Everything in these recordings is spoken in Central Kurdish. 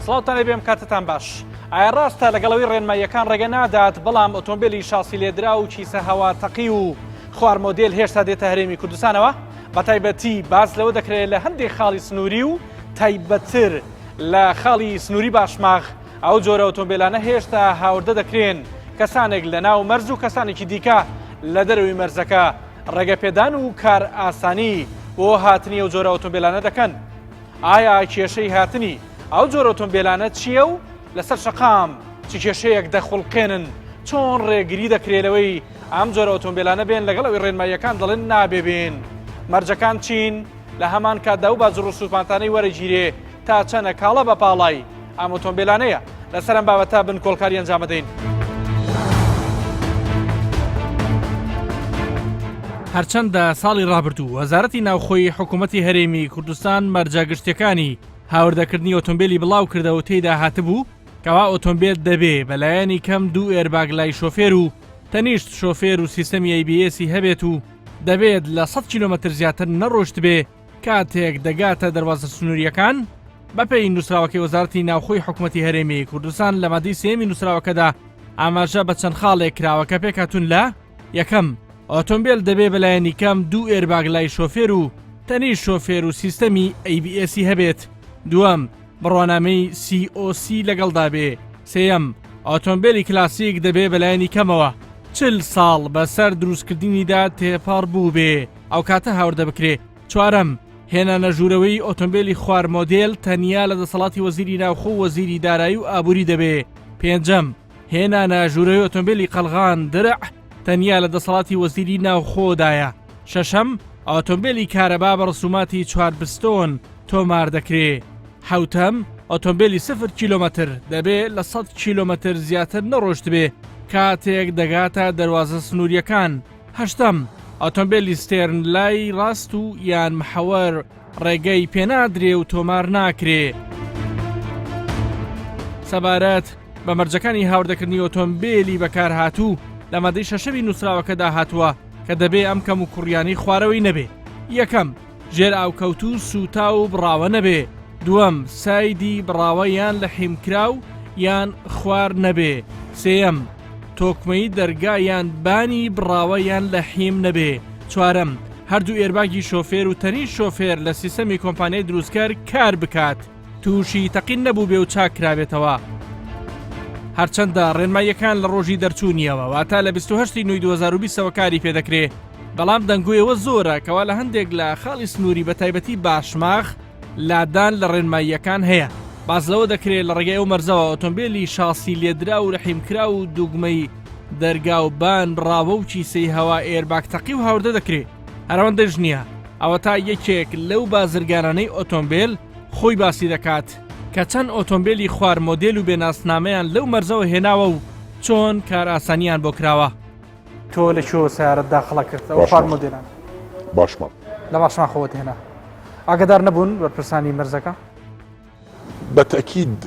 سڵاوتان لێبێم کاتتان باش. ئایا ڕاستە لەگەڵەوەی ڕێنماییەکان ڕێگە نادات بەڵام ئۆتۆمبیلی شاسی لێدرا و چیسە هەوا تەقی و خوار مۆدێل هێشتا دێتە هەرێمی کوردستانەوە؟ بە تایبەتی باس لەوە دەکرێت لە هەندێک خاڵی سنووری و تایبەتتر لە خاڵی سنووری باشماغ ئەو جۆرە ئۆتۆمبیلانە هێشتا هاوردە دەکرێن کەسانێک لە ناو مەرز و کەسانێکی دیکە لە دەروی مەرزەکە ڕێگە پێدان و کار ئاسانی بۆ هاتنی ئەو جۆرە ئۆتۆمبیلانە دەکەن. ئایا کێشەی هاتنی ئەو جۆرە ئۆتۆمبیلانە چییە و لەسەر شەقام چی کێشەیەک دەخڵقێنن؟ چۆن ڕێگری دەکرێتەوەی ئەم جۆرە ئۆتۆمبیلانە بێن لەگەڵ ئەوی ڕێنماییەکان دەڵێن نابێبێن؟ مەرجەکان چین؟ لە هەمان کاتدا و باجڕ و سوپانتانەی وەرەگیرێ تا چەنە کاڵە بە پاڵای ئەم ئۆتۆمبیلانەیە؟ لەسەر ئەم بابەتە بن کۆڵکاری ئەنجام بدەین. هەرچەندە ساڵی ڕابردوو وەزارەتی ناوخۆی حکوومەتی هەرێمی کوردستان مەرجەگشتەکانی هاوردەکردنی ئۆتۆمبیلی بڵاو کردەوە تێیدا هاتبوو کەوا ئۆتۆمبیل دەبێ بەلایەنی کەم 2 ئێرباگ لای شۆفێر و تەنیشت شۆفێر و سیستەمی ABS هەبێت و دەبێت لە 100 کیلۆمەتر زیاتر نەڕۆشت بێ کاتێک دەگاتە دەروازە سنووریەکان. بەپێی نووسراوەکەی وەزارەتی ناوخۆی حکوومەتی هەرێمی کوردستان لە مادەی سێمی نووسراوەکەدا ئاماژە بە چەند خاڵێک کراوەکە پێکهاتوون لە یەکەم ئۆتۆمبیل دەبێ بەلایەنی کەم 2 ئێرباگ لای شۆفێر و تەنیشت شۆفێر و سیستەمی ABS هەبێت. دووەم بڕوانامەی COC لەگەڵدا بێ. سێەم ئۆتۆمبیلی کلاسیک دەبێ بەلایەنی کەمەوە 40 ساڵ بەسەر دروستکردنیدا تێپەڕ بوو بێ ئەو کاتە هاوردە بکرێ. چوارەم هێنانە ژوورەوەی ئۆتۆمبیلی خوار مۆدێل تەنیا لە دەسەڵاتی وەزیری ناوخۆ و وەزیری دارایی و ئابووری دەبێ. پێنجەم هێنانە ژوورەوەی ئۆتۆمبیلی قەلغان درع تەنیا لە دەسەڵاتی وەزیری ناوخۆدایە. شەشەم ئۆتۆمبیلی کارەبا بە ڕسوماتی 4 پستۆن تۆمار دەکرێ. حوتەم ئۆتۆمبیلی 0 کیلۆمەتر دەبێ لە 100 کیلۆمەتر زیاتر نەڕۆشت بێ کاتێک دەگاتە دەروازە سنووریەکان. هەشتەم ئۆتۆمبیلی ستێرن لای ڕاست و یان محەوەر ڕێگەی پێنادرێ و تۆمار ناکرێ. سەبارەت بە مەرجەکانی هاوردەکردنی ئۆتۆمبیلی بەکارهاتوو لە مادەی شەشەمی نووسراوەکەدا هاتووە کە دەبێ ئەم کەم و کوڕیانی خوارەوەی نەبێ. یەکەم ژێر ئاوکەوت و سوتا و بڕاوە نەبێ. دووەم سایدی بڕاوە یان لە حیمکراو یان خوار نەبێ. سێەم تۆکمەی دەرگا یان بانی بڕاوە یان لە حیم نەبێ. چوارەم هەردوو ئێرباگی شۆفێر و تەنیشت شۆفێر لە سیستەمی کۆمپانیای دروستکار کار بکات تووشی تەقین نەبوو بێ و چاکرابێتەوە. هەرچەندە ڕێنماییەکان لە ڕۆژی دەرچوونیەوە واتە لە 28 نوێی 2020ەوە کاری پێدەکرێ، بەڵام دەنگویەوە زۆرە کەوا لە هەندێک لە خاڵی سنووری بە تایبەتی باشماغ لادان لە ڕێنماییەکان هەیە. باز لەوە دەکرێت لە ڕێگەی ئەو مەرزەوە ئۆتۆمبیلی شاسی لێدرا و ڕەحیمکرا و دوگمەی دەرگا و بان ڕاوە و چیسەی هەوا ئێرباگ تەقی و هاوردە دەکرێت. هەرەوەندەش نییە ئەوە تا یەکێک لەو بازرگانانەی ئۆتۆمبیل خۆی باسی دەکات کە چەند ئۆتۆمبیلی خوار مۆدێل و بێناسنامەیان لەو مەرزەوە هێناوە و چۆن کار ئاسانیان بۆ کراوە. تۆ لە چۆ سیارەت داخڵە کردەوە خوار مۆدێلان؟ باشمان لە باشمان خۆت هێنا. ئاگادار نەبوون بەرپرسانی مەرزەکە؟ بەتەکید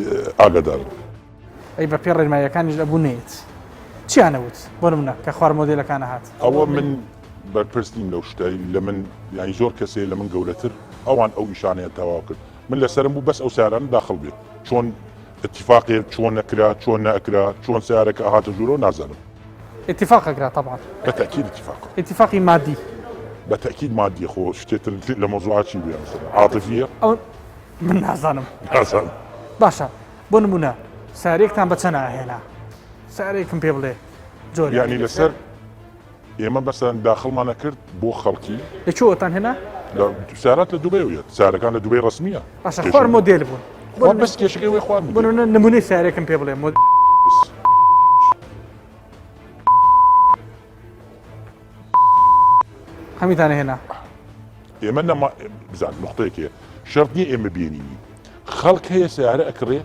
ئاگادار. ئەی بە پێ ڕێنماییەکانیش ئەبوو نێت چیانەوت بۆ نمونە کە خوار مۆدێلەکانە هات؟ ئەوە من بەرپرسیم لەو شتایی لە من یانی زۆر کەسێ لە من گەورەتر ئەوان ئەو نیشانەیە تەواو کرد. من لەسرم بوو بەس ئەو سیارانە داخڵ بێت چۆن اتفاقێ چۆن نەکرا چۆن نەکرا چۆن سیارەکە هاتە ژوورەوە نازانم. اتفاق ئەکرا طبعا. بەتەکید اتفاق. اتفاقی مادی. بەتەکید مادیە خۆ شتێتر لە مۆزوعاتی بێ مثلا عاطفیە. ئەو من نازانم. نازانم. باشە بۆ نمونە سارێکتان بە چەند ئاهێنا؟ سارێکم پێ بڵێ جۆر. یعنی لەسەر ئێمە بەسەن داخڵمانە کرد بۆ خەڵکی. لەکوێوەتان هێنا؟ سیارات لە دوبەیەوەیەت سیارەکان لە دوبەی ڕسمیە. باشە خوار مۆدێل بوون. خۆ بەس کێشەکەی وێ خوار بۆ نمونەی سارێکم پێ بڵێ. هەمیتانە هێنا؟ ئێمە نەما بزان نقطەیەکێ شەرت نییە ئێمە بینینی خەڵک هەیە سیارە ئەکڕێ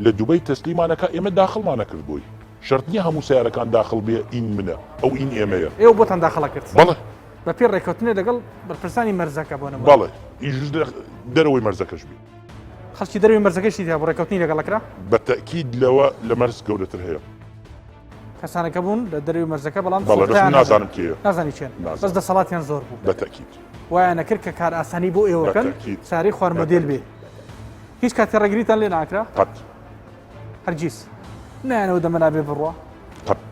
لە دوبەی تەسلیمانەکە ئێمە داخڵمانە کرد بۆی شەرت نییە هەموو سیارەکان داخڵ بێ ئین منە ئەو ئین ئێمەیە. ئێوە بۆتان داخڵە کرد؟ بەڵێ بە پێ ڕێکەوتنێ لەگەڵ بەرپرسانی مەرزەکە بۆ نمونە. بەڵێ ئیش دەرەوەی مەرزەکەش بێ. خەڵکی دەروی مەرزەکەشی دا بۆ ڕێکەوتنی لەگەڵەکرا؟ بەتەکید لەوە لە مەرز گەورەتر هەیە. کەسانەکە بوون لە دەروی مەرزەکە بەڵام نازانم کێیە نازانی چێن بەس دەسەڵاتیان زۆر بوو. بەتەکید وایە نەکرد کە کار ئاسانی بۆ ئێوەکەن ساری خوار مۆدێل بێ. هیچ کاتی ڕێگریتان لێ ناکرا؟ قەت هەرگیز نایەنەوە دەمە نابێ بڕوە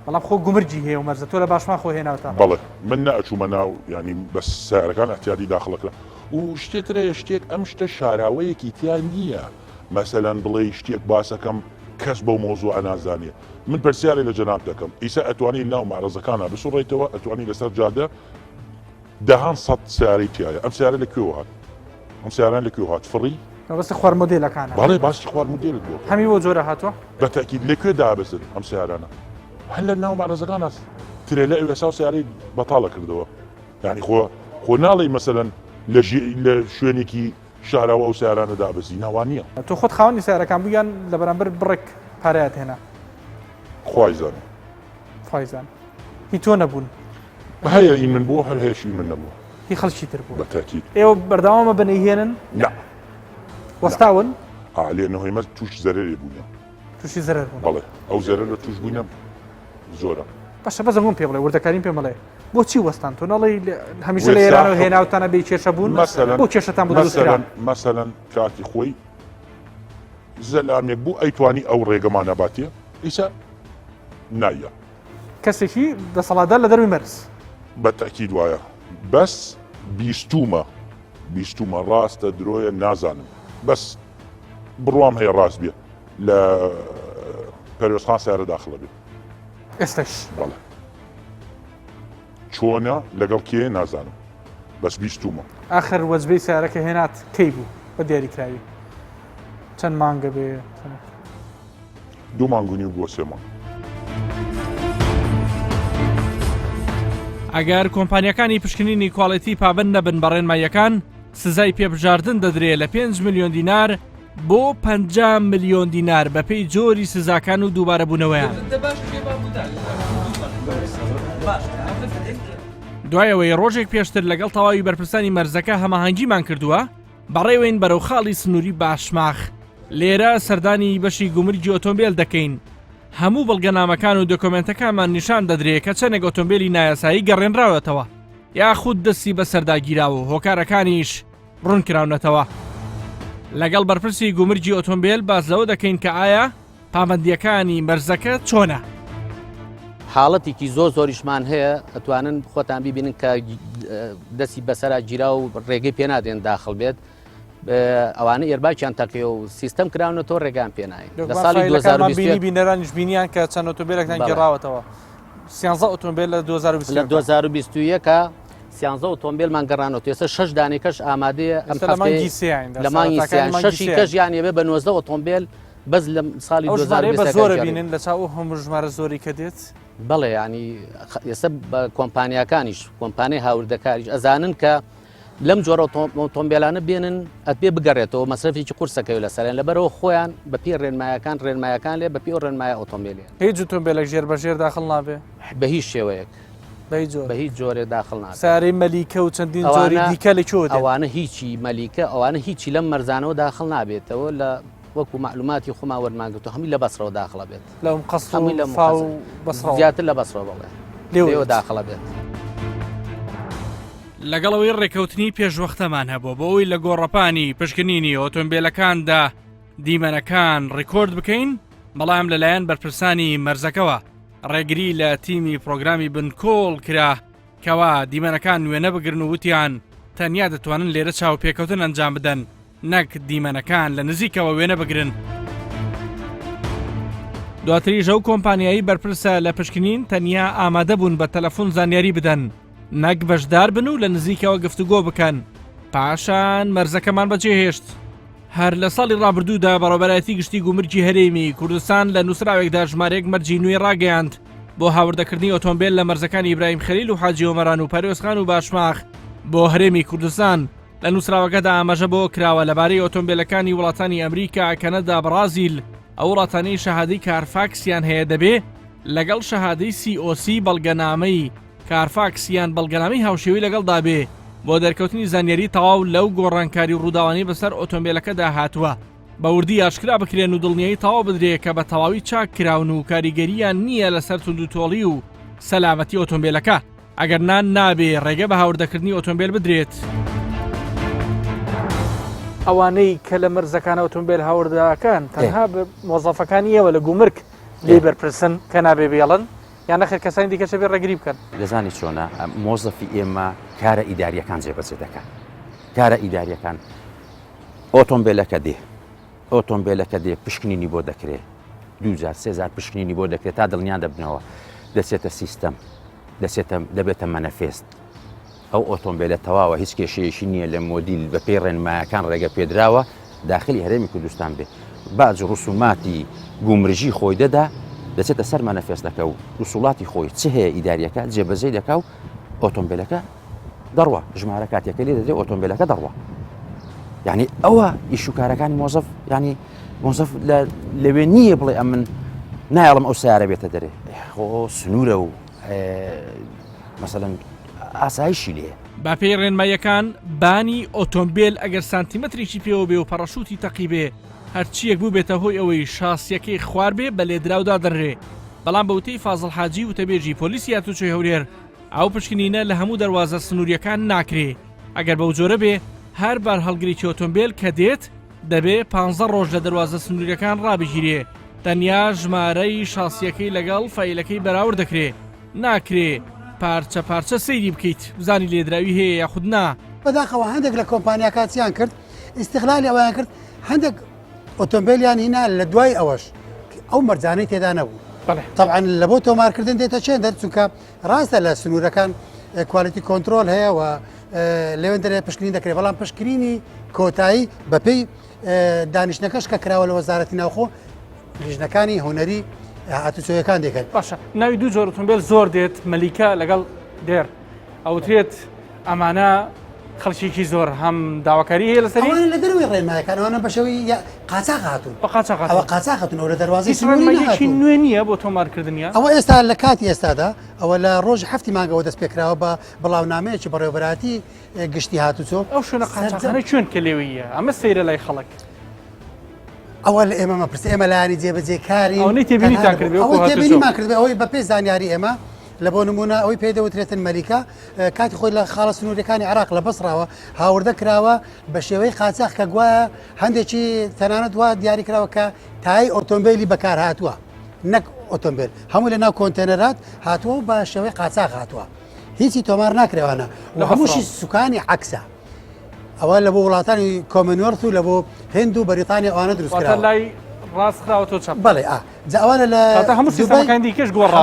بەڵام خۆ گومرجی هەیە و مەرزە تۆ لە باشما خۆ هێناوتە بەڵێ من نەچوومە ناو ینی بەس سیارەکان احتیاطی داخڵەکە و شتێترە شتێک ئەم شتە شاراوەیەکی تیان نییە مەسەلەن بڵێ شتێک باسەکەم کەس بەو مۆزوع نازانێ من پرسیارێ لە جەناب دەکەم ئیسا ئەتوانی ناو مارەزەکانە بسوڕێتەوە ئەتوانی لەسەر جادە دەهان سەد سیارەی تایە ئەم سیارە لەکوێ هات ئەم سیاران لەکوێ هات فڕی بەس خوار مۆدێلەکانە بەڵێ باسی خوار مدێرت بۆ هەمی بۆ جۆرە هاتووە بەتەکید لەکوێ دابەزن ئەم سیارانە هەل لە ناو مارەزەکان ترێلە ئێوەسا و سیارەی بەتاڵە کردەوە یعنی خۆ ناڵی مەسەلەن لە شوێنێکی شاراوە ئەو سیارانە دابەزی ناوان نییە تۆ خۆت خاوەنی سیارەکان بوویان لە بەرامبەر بڕێک پارەیات هێنا خوای زانێ فایزان هی تۆ نەبوون هەیە ئین من بۆ هەر هێشی من نەبوو هی خەڵکی تر بوو بەتەکید ئێوە بەردەوامە بنەیهێنن نا وەستاون لێنەوەی مە توش زەرێ بوونە تووشی زەرەر بوون بەڵێ ئەو زەرە لە توش بووینە زۆرە باشە بەزەمون پێ بڵێ وردەکارین پێ بڵێ بۆچی وەستان تۆ نەڵی هەمیشە لە ئێرانەوە هێناوتانە بێ کێشە بوون بۆ کێشەتان بوو دروستکران مەسەلەن کاتی خۆی زەلامێک بوو ئەیتوانی ئەو ڕێگەمانە باتێ ئیسا نایە کەسێکی دەسەڵاتدار لە دەروی مەرز بەتەکید وایە بەس بیستومە ڕاستە درۆیە نازانم بەس بڕوام هەیە ڕاست بێ لە پەروێزخان سیارە داخڵە بێت ئێستش بەڵێ چۆنە لەگەڵ کێ نازانم بەس بیستومە آخر وەزبەی سیارەکە هێنات کەی بوو بە دیاریکراوی چەند مانگە بێ 2 مانگونی و بۆ 3 مانگ ئەگەر کۆمپانیەکانی پشکنینی کواڵەتی پابند نەبن بە ڕێنماییەکان سزای پێبژاردن دەدرێت لە 5 ملیۆن دینار بۆ 50 ملیۆن دینار بەپێی جۆری سزاکان و دووبارە بوونەوەیان دوایەوەی ڕۆژێک پێشتر لەگەڵ تەواوی بەرپرسانی مەرزەکە هەماهەنگیمان کردووە بەڕێوەین بەرەو خاڵی سنووری باشماخ لێرە سەردانی بەشی گومرگی ئۆتۆمبیل دەکەین هەموو بەڵگەنامەکان و دۆکۆمنتەکانمان نیشان دەدرێت کە چەندێک ئۆتۆمبیلی نایاسایی گەڕێنراوەتەوە یاخود دەستی بەسەرداگیراوە و هۆکارەکانیش ڕوونکراونەتەوە لەگەڵ بەرپرسی گومرگی ئۆتۆمبیل باز لەوە دەکەین کە ئایا پابەندیەکانی مەرزەکە چۆنە حاڵەتێکی زۆریشمان هەیە ئەتوانن خۆتان ببینن کە دەستی بەسەرا گیرا و ڕێگەی پێنادێن داخڵ بێت ئەوانە ئێرباکیان تەقی و سیستەم کراونەوە ڕێگان پێناین لە ساڵی 2020 بینەرانیش بینیان کە چەند ئۆتۆمبیلێکتان گەڕاوەتەوە 13 ئۆتۆمبیل لە 2021 سیانزە ئۆتۆمبیلمان گەڕانەوە ێستا 6 دانێکەش ئامادەیە ئەم لە مانگی شەشی کەش یان ێبێ بە 90 ئۆتۆمبیل بەس لە ساڵی 2020 زۆرە بینن لە چاو هەموو ژمارە زۆری کە دێت بەڵێ ینی ئێستا بە کۆمپانیەکانیش کۆمپانیای هاوردەکاریش ئەزانن کە لەم جۆرە ئۆتۆمبیلانە بێنن ئەتبێ بگەڕێتەوە مەسرفێکی قورسەکەوی لەسەریان لەبەرەوە خۆیان بە پێ ڕێنمایەکان لێ بە پێ ڕێنمایە ئۆتۆمبیلێ هیچ ئۆتۆمبیلێک ژێر بەژێر داخڵ نابێ بە هیچ شێوەیەک بە هیچ جۆرێ داخڵ نابێت سارەی مەلیکە و چەندین جۆری دیکە لەکوێ ئەوانە هیچی مەلیکە ئەوانە هیچی لەم مەرزانەوە داخڵ نابێتەوە لە وەکو معلوماتی خۆما وەرماگرتو هەمی لە بەسرەوە داخڵە بێت لەم قەسڵ زیاتر لە بەسرەوە بڵێ لێوە داخڵە بێت لەگەڵەوەی ڕێکەوتنی پێشوەختەمان هەبوو بۆەوەی لە گۆڕەپانی پشکنینی ئۆتۆمبیلەکاندا دیمەنەکان ڕێکۆرد بکەین بەڵام لەلایەن بەرپرسانی مەرزەکەوە ڕێگری لە تیمی پرۆگرامی بنکۆڵ کرا کەوا دیمەنەکان نوێنە بگرن و وتیان تەنیا دەتوانن لێرە چاو پێکەوتن ئەنجام بدەن نەک دیمەنەکان لە نزیکەوە وێنە بگرن دواتریش ئەو کۆمپانیایی بەرپرسە لە پشکنین تەنیا ئامادە بوون بە تەلەفۆن زانیاری بدەن نەک بەشدار بن و لە نزیکەوە گفتوگۆ بکەن پاشان مەرزەکەمان بەجێهێشت هەر لە ساڵی ڕابردوودا بەڕێوەبەرایەتی گشتی گومرگی هەرێمی کوردستان لە نووسراوێکدا ژمارەیەک مەرجی نوێی ڕاگەیاند بۆ هاوردەکردنی ئۆتۆمبیل لە مەرزەکانی ئیبراهیم خەلیل و حاجی ئۆمەران و پەروێزخان و باشماخ بۆ هەرێمی کوردستان لە نووسراوەکەدا ئاماژە بۆ کراوە لەبارەی ئۆتۆمبیلەکانی وڵاتانی ئەمریکا کەنەدا برازیل ئەو وڵاتانەی شەهادەی کارفاکسیان هەیە دەبێ لەگەڵ شەهادەی COC بەڵگەنامەی کارفاکسیان بەڵگەنامەی هاوشێوی لەگەڵدا بێ بۆ دەرکەوتنی زانیاری تەواو لەو گۆڕانکاری و ڕووداوانی بەسەر ئۆتۆمبیلەکەدا هاتووە بە وردی ئاشکرا بکرێن و دڵنیایی تەواو بدرێت کە بە تەواوی چاک کراون و کاریگەریان نییە لەسەر توندوتۆڵی و سەلامەتی ئۆتۆمبیلەکە ئەگەر نان نابێ ڕێگە بە هاوردەکردنی ئۆتۆمبیل بدرێت ئەوانەی کە لە مەرزەکان ئۆتۆمبیل هاوردەکان تەنها مۆزەفەکانیەوە لە گومرگ لێ بەرپرسن کە نابێ بێڵن یان نەخێر کەسانی دیکەشە بێ ڕێگری بکەن دەزانی چۆنە مۆزەفی ئێمە کارە ئیداریەکان جێبەجێ دەکەن کارە ئیداریەکان ئۆتۆمبیلەکە دێ پشکنینی بۆ دەکرێت 2000 پشکنینی بۆ دەکرێت تا دڵنیان دەبنەوە دەچێتە سیستەم دەبێتە مەنەفێست ئەو ئۆتۆمبیلە تەواوە هیچ کێشەیەشی نییە لە مۆدیل بە پێی ڕێنمایەکان ڕێگە پێدراوە داخلی هەرێمی کوردستان بێ باج ڕوسوماتی گومرژی خۆی دەدا دەچێتە سەر مەنەفێستەکە و وسوڵاتی خۆی چ هەیە ئیداریەکە جێبەجێ دەکا و ئۆتۆمبیلەکە دەڕوە ژمارە کاتێکە لێ دەدرێت ئۆتۆمبیلەکە دەڕوە یعنی ئەوە ئیشوکارەکانی مۆزەف ینی مۆزەف لەوێ نییە بڵێ ئەم من نایڵم ئەو سیارە بێتە دەرێ خۆ سنوورە و مەسەلەن ئاسایشی لێ با پێی ڕێنماییەکان بانی ئۆتۆمبیل ئەگەر سانتیمەترێکی پێوە بێ و پەڕەشوتی تەقیبێ هەرچیەک بوو بێتە هۆی ئەوەی شاسیەکەی خوار بێ بە لێدراودا دەڕێ بەڵام بەوتەی فازڵ حاجی وتەبێژی پۆلیسی هاتوچۆی هەورێر ئەو پشکنینە لە هەموو دەواازە سنووریەکان ناکرێ ئەگەر بەو جۆرە بێ هەر بار هەڵگریی ئۆتۆمبیل کە دێت دەبێ 15 ڕۆژ لە دەواازە سنووریەکان ڕابژیرێ تەنیا ژمارەی شاسیەکەی لەگەڵ فەیلەکەی بەراورد دەکرێ ناکرێ پارچە پارچە سەیری بکەیت بزانی لێدراوی هەیە یاخود نا بەداخەوە هەندێک لە کۆمپانیا کاتیان کرد ئیستیغلالی ئەویان کرد هەندێک ئۆتۆمبیلیان هینا لە دوای ئەوەش ئەو مەرجانەی تێدا نەبوو طبعا لە بۆ تۆمارکردن دێتە چێن دەرچونکە ڕاستە لە سنوورەکان کوالیتی کۆنتترۆل هەیە و لەوێن دەرێ پشکنین دەکرێت بەڵام پشکنینی کۆتایی بەپێی دانیشتەکەش کە کراوە لە وەزارەتی ناوخۆ لیژنەکانی هوەری هاتوچۆیەکان دەکەن باشە ناوی دوو جۆر ئۆتۆمبیل زۆر دێت مەلیکە لەگەڵ دێر ئەوترێت ئەمانە خەڵکیێکی زۆر هەم داواکاری هەیە لەسەری لە دەروی ڕێنمایەکانەوەە بەشەوەی قاچاق هاتوون ئەوە قاچاقتون ئەو لە دەواازی ڕێنماییەکی نوێ نییە بۆ تۆمارکردنیە ئەوە ئێستا لە کاتی ئێستادا ئەوە لە ڕۆژ هەفتی مانگەوە دەست پێکراوە بە بڵاونامەیەکی بەڕێوەبەراتی گشتی هاتوچۆ ئەو شوێنە قاچاقانە چۆن کە لێویە ئەمە سەیرە لای خەڵک ئەوە لە ئێمە مەپرسە ئێمە لایانی جێبەجێکاری ئەوەی تێبینیتان کردێ ئەوەی بە پێی زانیاری ئێمە لە بۆ نمونە ئەوەی پێدەوترێتن مەلیکا کاتی خۆی لە خاڵە سنوورەکانی عراق لە بەسراوە هاوردە کراوە بە شێوەی قاچاق کە گوایە هەندێکی تەنانەت وا دیاری کراوە کە تای ئۆتۆمبیلی بەکار هاتووە نەک ئۆتۆمبیل هەموو لە ناو کۆنتێنەرات هاتووە بە شێوەی قاچاق هاتووە هیچی تۆمار ناکرێوانە لە هەمووشی سوکانی عکسە ئەوە لە بۆ وڵاتانی کۆمنوەرت و لە بۆ هند و بەریتانیا ئەوانە دروستکراوە لای ڕاستراوەوە چاپ بەڵێ ئەوانە لە هەموو سیستەمەکانی دیکەش گۆڕاوە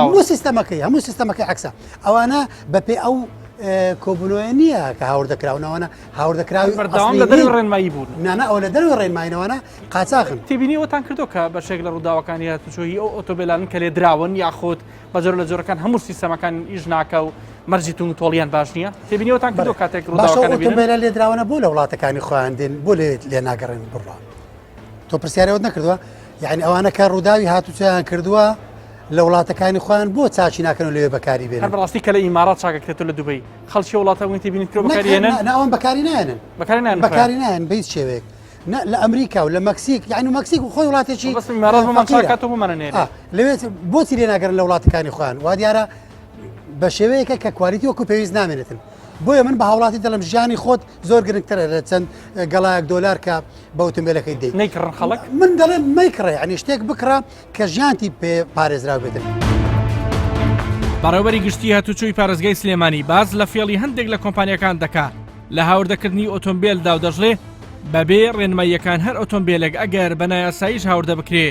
هەموو سیستەمەکەی عکسە ئەوانە بەپێ ئەو کۆبنەوەی نییە کە هاوردەکراونەوەە هاوردەکراوی بەردەوام لە دەروی ڕێنمایی بوون نانە ئەو لە دەروی ڕێنماینەوەە قاچاقن تێبینیەوەتان کردو کە بەشێک لە ڕووداوەکانی هاتوچۆی ئەو ئۆتۆبیلان کە لێ دراون یاخۆت بەجۆر لە جۆرەکان هەموو سیستەمەکان ئیش ناکە و مەرجیتون و تۆڵیان باش نییە تێبینیەوەتان کردو کاتێک ڕووداوەکان ئۆتۆمبیلە لێ دراونە بۆ لە وڵاتەکانی خۆیان دێن بۆ لێ ناگەڕێن بڕوا تۆ پرسیارەوەت نەکردووە یعنی ئەوانە کە ڕووداوی هاتوچیان کردووە لە وڵاتەکانی خۆیان بۆ چاچی ناکەن و لێ بەکاری بێن بەڕاستی کە لە ئیمارات چاکەکرێتەوە لە دوبەی خەڵکی وڵاتەوەی تێبینیت کرۆ بەکارێنن ئەوان بەکاری نایەنن بەکاری نایەن بە هیچ شێوەیەک لە ئەمریکا و لە مەکسیک یعنی مەکسیک و خۆی وڵاتێکی لەوێت بۆچی لێ ناگەرن لە وڵاتەکانی خۆیان وا دیارە بە شێوەیەکە کە کوالیتی وەکو پێویست نامێنێتن بۆیە من بە هاوڵاتی دەڵم ژیانی خۆت زۆر گرنگترە لە چەند گەڵایەک دۆلار کە بە ئۆتۆمبیلەکەی دەیت نەیکڕن خەڵک من دەڵێم مەیکڕێ ینی شتێک بکڕە کە ژیانتی پێ پارێزراو بێتن بەڕێوەبەری گشتی هاتوچۆی پارێزگای سلێمانی باز لە فێڵی هەندێک لە کۆمپانیەکان دەکا لە هاوردەکردنی ئۆتۆمبیلدا و دەژڵێ بەبێ ڕێنماییەکان هەر ئۆتۆمبیلێک ئەگەر بە نایاساییش هاوردە بکرێ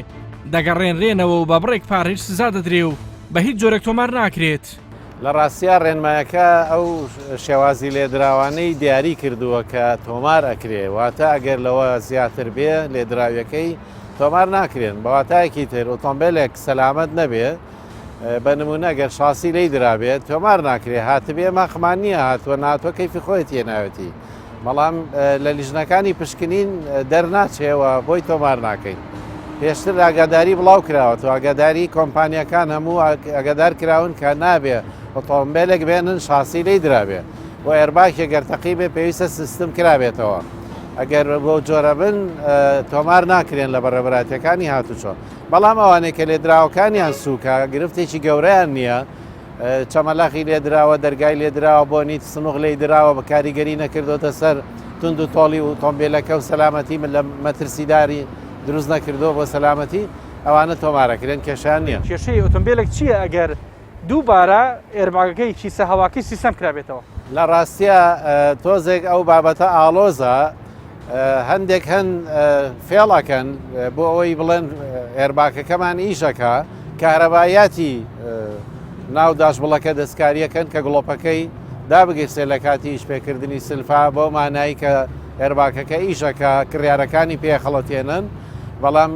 دەگەڕێنرێنەوە و بە بڕێک پارێش سزا دەدرێ و بە هیچ جۆرێک تۆمار ناکرێت لە ڕاستیا ڕێنمایەکە ئەو شێوازی لێدراوانەی دیاری کردووە کە تۆمار ئەکرێ واتە ئەگەر لەوە زیاتر بێ لێدراویەکەی تۆمار ناکرێن بەواتایەکی تر ئۆتۆمبیلێک سەلامەت نەبێ بە نمونە گەر شاسی لی درابێت تۆمار ناکرێ هاتبێ ماخمان نییە هاتووە ناتوە کەیفی خۆی تێناوەتی بەڵام لە لیژنەکانی پشکنین دەرناچێەوە بۆی تۆمار ناکەین پێشتر ئاگاداری بڵاو کراوە و ئاگاداری کۆمپانیەکان هەموو ئاگادار کراون کە نابێ ئۆتۆمبیلێک بێنن شاسی لی درابێ بۆ ئێرباکێ گەرتەقی بێ پێویستە سیستم کرابێتەوە ئەگەر بۆ جۆرە بن تۆمار ناکرێن لە بەڕێبەراتەکانی هاتوچۆ بەڵام ئەوانەیە کە لێدراوەکانیان سووکە گرفتێکی گەورەیان نییە چەمەلاخی لێدراوە دەرگای لێدراوە بۆ نیت سنوغ لی دراوە بە کاریگەری نەکردوتە سەر تند و تۆڵی و تۆمبیلەکە و سەلامەتی من لە مەترسیداری دروست نەکردەوە بۆ سەلامەتی ئەوانە تۆمارەکردن کێشان نییە. کێشەی ئۆتۆمبیلێک چییە ئەگەر دووبارە ئێرباگەکەی چیسە هەواکەی سیستەم کرابێتەوە؟ لە ڕاستیە تۆزێک ئەو بابەتە ئاڵۆزە هەندێک فێڵەکەن بۆ ئەوەی بڵێن ئێرباکەکەمان ئیشەکە کارەبایەتی ناو داشبڵەکە دەستکاریەکەن کە گڵۆپەکەی دابگەیسێ لە کاتی ئیشپێکردنی سلفا بۆ مانایی کە ئێرباکەکە ئیشەکە کڕیارەکانی پێخەڵەتێنن بەڵام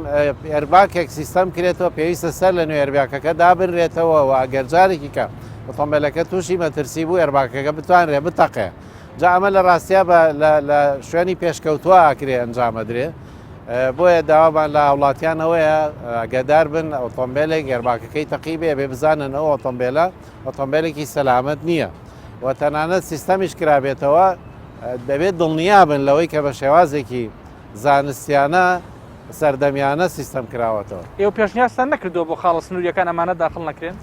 ئێرباکێک سیستەم کرێتەوە پێویستە سەر لە نوێ ئێرباکەکە دابنرێتەوە و ئەگەرجارێکی کە ئۆتۆمبیلەکە تووشی مەترسی بوو ئێرباکەکە بتوانرێ بتەقێ جا ئەمە لە ڕاستیا لە شوێنی پێشکەوتووە ئاکرێ ئەنجامەدرێ بۆیە داوامان لە وڵاتیانەوەیە ئەگەدار بن ئۆتۆمبیلێک ئێرباکەکەی تەقیبێ بێ بزانن ئەو ئۆتۆمبیلێکی سەلامەت نییە و تەنانەت سیستەمیش کرابێتەوە دەبێت دڵنیا بن لەوەی کە بە شێوازێکی زانستیانە سەردەمیانە سیستەم کراوەتەوە. ئێوە پێشنیازتان نەکردەوە بۆ خاڵە سنووریەکان ئەمانە داخڵ نەکرێن؟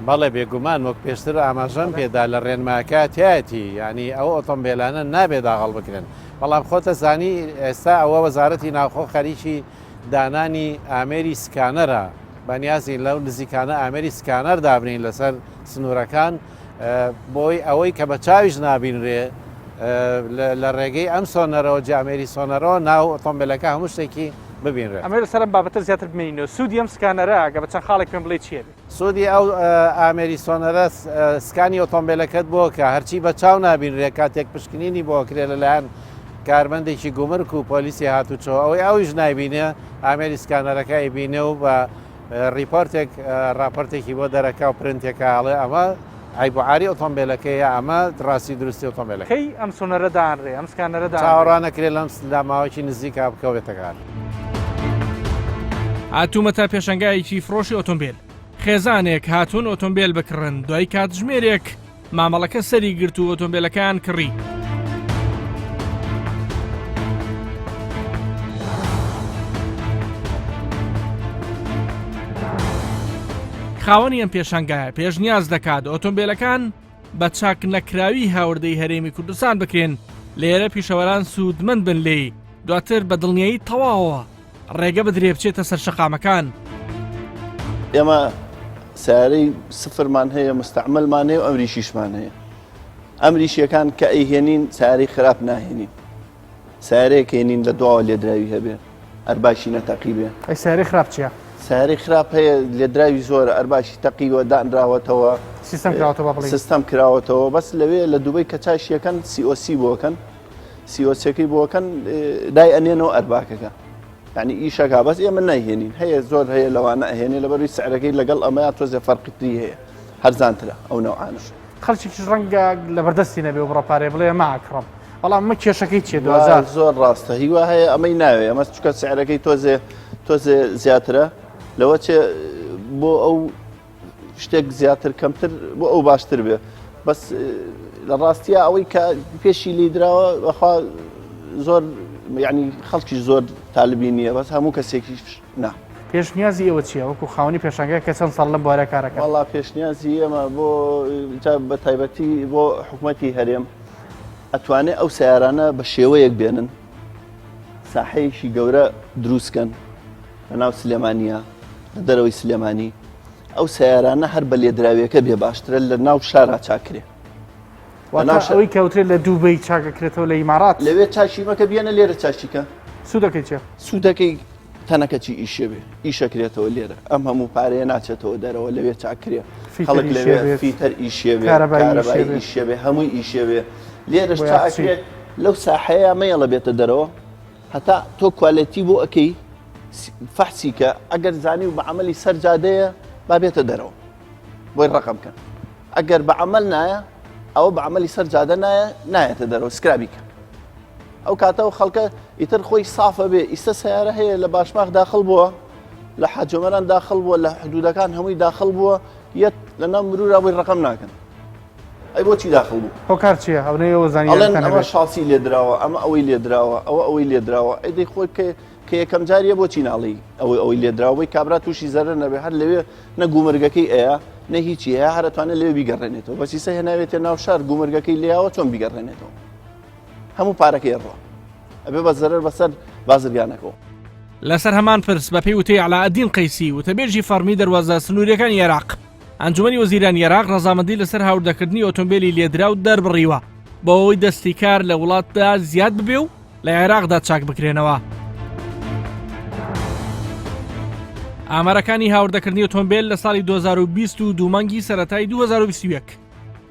بەڵێ بێگومان وەک پێشتر ئاماژەم پێدا لە ڕێنماکە تایەتی ینی ئەو ئۆتۆمبیلانە نابێت داغڵ بکرێن بەڵام خۆتە زانی ئێستا ئەوە وەزارەتی ناوخۆ خەریکی دانانی ئامێری سکانەرە بەنیازی لەو نزیکانە ئامێری سکانەر دابنین لەسەر سنوورەکان بۆی ئەوەی کە بە چاویش نابینرێ لە ڕێگەی ئەم سۆنەرەوە جامێری سۆنەرەوە ناو ئۆتۆمبیلەکە هەموو شتێکی ببینرێ. ئەمە لەسەر بابەتە زیاتر بمێنینەوە سوودی ئەم سکانەرە ئەگە بە چەند خاڵێک پێم بڵێ چیە؟ سوودی ئەو ئامێری سۆنەرە سکانی ئۆتۆمبیلەکەت بۆ کە هەرچی بە چاو نابینرێ کاتێک پشکنینی بۆ کرێ لەلایەن کارمەندێکی گومرک و پۆلیسی هاتوچەوە ئەوەی ئەویش نایبینێ ئامێری سکانەرەکە ئیبینێ و بە ریپۆرتێک راپۆرتێکی بۆ دەرەکە و پرنتێکاڵێ ئەمە ئایبعاری ئۆتۆمبیلەکەیە ئەمە ڕاستی دروستی ئۆتۆمبیلەکە. کەی ئەم سۆنەرە دانرێ ئەم سکانەرە چاوەڕانەکرێت لەم لاماوەکی نزیکا بکەوێتەکان. هاتوومە تا پێشنگایەکی فرۆشی ئۆتۆمبیل خێزانێک هاتوون ئۆتۆمبیل بکڕن دوای کاتژمێرێک مامەڵەکە سەری گرت و ئۆتۆمبیلەکان کڕی. خاوەنی ئەم پێشنگایە پێشنیاز دەکات ئۆتۆمبیلەکان بە چاک نەکراوی هاوردەی هەرێمی کوردستان بکرێن لێرە پیشەوەران سوودمەند بن لێی دواتر بە دڵنیایی تەواوە ڕێگە بدرێ بچێتە سەر شەقامەکان. ئێمە سیارەی سفرمان هەیە مستعملمان هەیە و ئەمریشیشمان هەیە ئەمریشیەکان کە ئەیهێنین سیارەی خراپ ناهێنین سیارەیەک هێنین لە دواوە لێدراوی هەبێ ئەرباشی نەتەقی بێ. ئەی سیارەی خراپ چییە؟ سیارەی خراپ هەیە لێدراوی زۆرە ئەرباشی تەقیوە دانراوەتەوە سیستەم کراوەتەوە بەس لەوێ لە دووبەی کە چاشیەکەن COC بۆکەن COCەکەی بۆکەن دای ئەنێنەوە ئەرباکەکە یعنی ئیشەکە بەس ئێمە نایهێنین هەیە زۆر هەیە لەوانە ئەهێنێ لەبەروی سعرەکەی لەگەڵ ئەمەیە تۆزێ فەرقیتری هەیە هەرزانترە ئەو نەوعانش خەڵکیش ڕەنگە لە بەردەستی نەبێ و بڕەپارێ بڵێ ماکڕم بەڵام مە کێشەکەی چێ زۆر ڕاستە هیوا هەیە ئەمەی ناوێ ئەمە چکە سعرەکەی تۆزێ زیاترە لەوە چێ بۆ ئەو شتێک زیاتر کەمتر بۆ ئەو باشتر بێ بەس لە ڕاستیە ئەوەی کە پێشی لیدراوە بەخوا زۆر یعنی خەڵکیش زۆر تالبی نییە بەس هەموو کەسێکیش نا. پێشنیازی ئێوە چییە وەکو خاوەنی پێشنگای کە چەند ساڵ لەم بوارە کارەکە؟ وەڵا پێشنیازی ئێمە بۆ بە تایبەتی بۆ حکوومەتی هەرێم ئەتوانێت ئەو سیارانە بە شێوەیەک بێنن ساحەیەکی گەورە دروستکەن لە ناو سلێمانیە لە دەرەوەی سلێمانی ئەو سیارانە هەر بە لێدراویەکە بێ باشترە لە ناو شارا چاکرێ ئەوەی کەوترێت لە دووبەی چاکەکرێتەوە لە ئیمارات لەوێ چاشیمەکە بێنە لێرە چاشیکە سوودەکەی چێ؟ سوودەکەی تەنەکەچی ئیشە بێ ئیشەکرێتەوە لێرە ئەم هەموو پارەیە ناچێتەوە دەرەوە لەوێ چاکرێ خەڵک لەوێ فیتەر ئیشێ بێ کارەبایی ئیشێ بێ هەمووی ئیشێ بێ لێرەش چاکرێت لەو ساحەیە مەیەڵە بێتە دەرەوە هەتا تۆ کوالەتی بۆ ئەەکەی فەحسی کە ئەگەر زانی و بە عملی سەرجادەیە با بێتە دەرەوە بۆی ڕقمکەن ئەگەر بە عمل نایە ئەوە بە عملی سەرجادە نایەتە دەرەوە سکرابیکە ئەو کاتەوە خەڵکە ئیتر خۆی سافە بێ ئیستا سیارە هەیە لە باشماغ داخل بووە لە حاجۆمەران داخل بووە لە حدودەکان هەمووی داخل بووە یەت لە ناو مرورا بۆی ڕقم ناکەن ئەی بۆچی داخل بوو هۆکار چییە ئەوەیەوە زانیڵێن ئەمە شاسی لێدراوە ئەمە ئەوەی لێدراوە ئەوەی لێدراوە ئەیدەی خۆی کە یەکەم جاریە بۆچی ناڵی ئەوەی لێدراوەی کابرا تووشی زەرە نەبێ هەر لەوێ نە گومرگەکەی ئەیە نە هیچی هەیە هەرەتوانێت لەوێ بیگەڕێنێتەوە بەچیسە هێناوێتێ ناو شار گومرگەکەی لێیاوە چۆن بیگەڕێنێتەوە هەموو پارەکەی ڕۆ ئەبێ بە زەرەر بەسەر بازرگانەکەەوە. لەسەر هەمان پرس بە پێی وتەی عەلاءەدین قەیسی وتەبێژی فەرمی دەواازە سنووریەکانی عێراق ئەنجومەنی وەزیرانی عێراق ڕەزامەندی لەسەر هاوردەکردنی ئۆتۆمبیلی لێدرا و دەربڕیوە بۆ ئەوەی دەستی کار لە وڵاتدا زیاد ببێ و لە عێراقدا چاک بکرێنەوە. ئامارەکانی هاوردەکردنی ئۆتۆمبیل لە ساڵی 2020 و دوومانگی سەرەتای 2021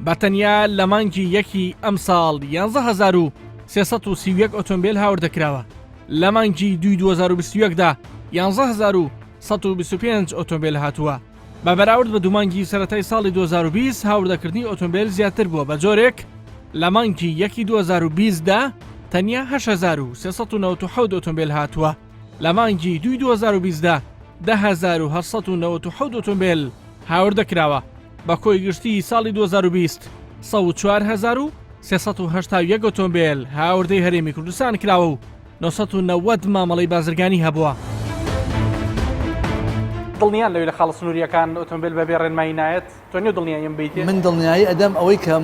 بەتەنیا لە مانگی یەکی ئەم ساڵ 11331 ئۆتۆمبیل هاوردەکراوە. لە مانگی 2021دا 11125 ئۆتۆمبیل هاتووە. بە بەراورد بە دوومانگی سەرەتای ساڵی 2020 هاوردەکردنی ئۆتۆمبیل زیاتر بووە بە جۆرێک لە مانگی یەکی 2020دا تەنیا 8397 ئۆتۆمبیل هاتووە. لە مانگی 2020دا 10797 ئۆتۆمبیل هاوردەکراوە. بە کۆی گشتی ساڵی 2020 14381 ئۆتۆمبیل هاوردەی هەرێمی کوردستان کراوە و 990 مامەڵەی بازرگانی هەبووە. دڵنیان لەوێ لە خاڵە سنووریەکان ئۆتۆمبیل بەبێ ڕێنمایی نایەت تۆ نیە دڵنیایم بیت من دڵنیایی ئەدەم ئەوەی کە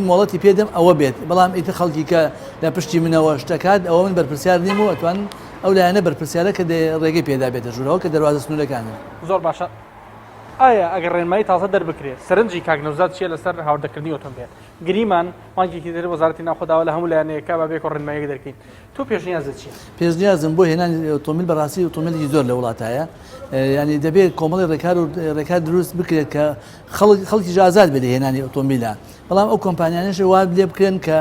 مۆڵەتی پێدەم ئەوە بێت بەڵام ئیتر خەڵکی کە لە پشتی منەوە شتەکات ئەوە من بەرپرسیار نیم و ئەتوان ئەو لایەنە بەرپرسیارە کە ڕێگەی پێدا بێتە ژوورەوە کە دەواازە سنوورەکانە. زۆر باشە. ئایا ئەگەر ڕێنمایی تازە دەربکرێت سەرنجی کاکنەوزات چیە لەسەر هاوردەکردنی ئۆتۆمبیل گریمان مانگێکی تر وەزارەتی ناخۆداوە لە هەموو لایەنەیەکە بە بێکۆ ڕێنماییەک دەرکەین. تۆ پێشنیازت چیە؟ پێشنیازم بۆ هێنانی ئۆتۆمبیل بەڕاستی ئۆتۆمبیلی زۆر لە وڵاتایە ینی دەبێت کۆمەڵی ڕێکار دروست بکرێت کە خەڵکی ئازاد بێت هێنانی ئۆتۆمبیلە بەڵام ئەو کۆمپانیانش وا لێ بکرێن کە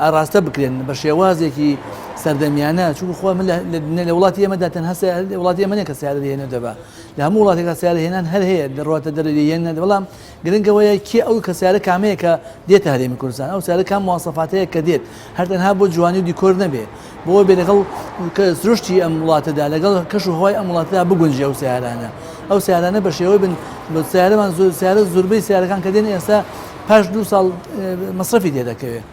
ئاراستە بکرێن بە شێوازێکی سەردەمیانە چونکە خۆ من لە وڵاتی ئێمەدا تەنها وڵاتی ئێمە کە سیارە دێنێ دەبا لە هەموو وڵاتێکە سیارە هێنان هەر هەیە دەڕاتە دەرێنە بەڵام گرنگەوەیە کێ ئەو کە سیارە کامەیە کە دێتە هەرێمی کوردستان ئەو سیارە کام مواصفاتەیە کە دێت هەرتەنها بۆ جوانی و دیکۆر نەبێ بۆ بێ لەگەڵ سروشتی ئەم وڵاتەدا لەگەڵ کەش و هۆی ئەم وڵاتەدا بگونجێ ئەو سیارانە ئەو سیارانە بە شێوەی بن بە سیارەمان سیارە زۆربەی سیارەکان کە دێن ئێستا پاش 2 ساڵ مەصرفی تێدەکەوێت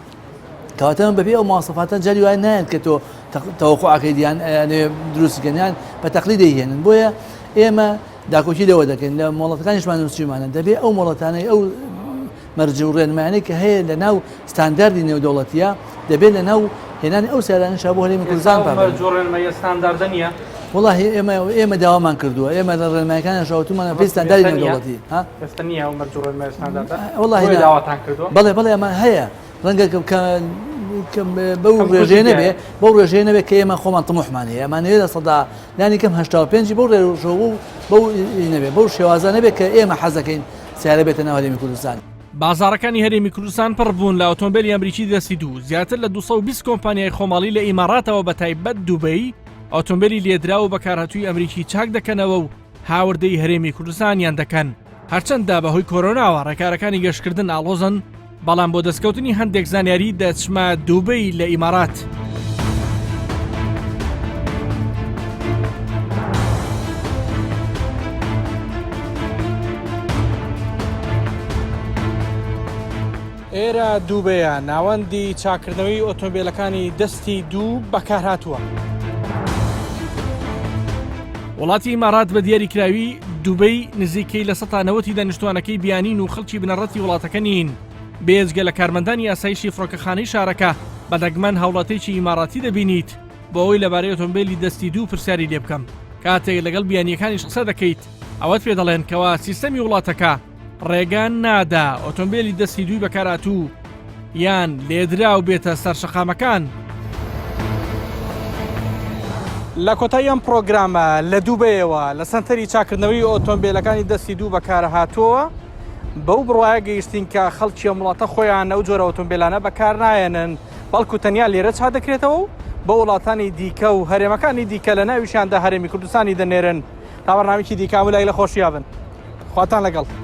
کەواتە من بەبێ ئەو مواصفاتە جاری وای نایەن کە تۆ تەوەقوعەکەی دیان دروستکردیان بە تەقلید دەیهێنن بۆیە ئێمە داکۆکی لەوە دەکەین لە مۆڵەتەکانیشمان نووسیمانە دەبێت ئەو مۆڵەتانەی ئەو مەرجە و ڕێنمایانەی کە هەیە لە ناو ستانداردی نێودەوڵەتیە دەبێت لە ناو هێنانی ئەو سیارانە بۆ هەرێمی کوردستان ڕێنمایی ستانداردە نییە وڵی ئێمە داوامان کردووە ئێمە لە ڕێنمایەکانە شاوتومانە پێی ستانداردی نێودەوڵەتی بەڵێ بەڵێ ئەمە هەیە ڕەنگە بەو ڕێژێنە بێ بەو ڕێژێنە بێت کە ئێمە خۆمان تموحمانەیە ئەمانەوێت لە سەدا لانی کەم 85 بەو ڕێژەوە بەو نەبێ بەو شێوازانە بێت کە ئێمە حەزەکەین سیارە بێتە ناو هەرێمی کوردستان. بازارەکانی هەرێمی کوردستان پڕ بوون لە ئۆتۆمبیلی ئەمریکی دەستی دوو زیاتر لە 220 کۆمپانیای خۆماڵی لە ئیماراتەوە بە تایبەت دووبەی ئۆتۆمبیلی لێدرا و بەکارهاتووی ئەمریکی چاک دەکەنەوە و هاوردەی هەرێمی کوردستانیان دەکەن هەرچەنددا بەهۆی کۆرۆناوە ڕێکارەکانی گەشتکردن ئاڵۆزن بەڵام بۆ دەستکەوتنی هەندێک زانیاری دەچمە دووبەی لە ئیمارات. ئێرە دووبەیە ناوەندی چاکردنەوەی ئۆتۆمبیلەکانی دەستی دوو بەکارهاتووە. وڵاتی ئیمارات بە دیاریکراوی دووبەی نزیکەی لە 90 دانیشتوانەکەی بیانین و خەڵکی بنەڕەتی وڵاتەکە نین. بێزگە لە کارمەندانی یاسایشی فڕۆکەخانەی شارەکە بە دەگمەن هاوڵاتێکی ئیماراتی دەبینیت بۆ ئەوەی لەبارەی ئۆتۆمبیلی دەستی دوو پرسیاری لێ بکەم کاتێک لەگەڵ بیانیەکانیش قسە دەکەیت ئەوەت پێ دەڵێن کەوا سیستەمی وڵاتەکە ڕێگان نادا ئۆتۆمبیلی دەستی دووی بەکارهاتوو یان لێدرا و بێتە سەرشەقامەکان. لە کۆتایی ئەم پرۆگرامە لە دووبەیەوە لە سەنتەری چاکردنەوەی ئۆتۆمبیلەکانی دەستی دوو بەکارهاتووە بەو بڕواایە گەیشتین کە خەڵکی وڵاتە خۆیان ئەو جۆرە ئۆتۆمبیلانە بەکار نایەنن بەڵکو تەنیا لێرە چا دەکرێتەوە و بە وڵاتانی دیکە و هەرێمەکانی دیکە لە ناویشیاندا هەرێمی کوردستانی دەنێرن تا بەرنامێکی دیکە و لای لە خۆشییابن خواتان لەگەڵ.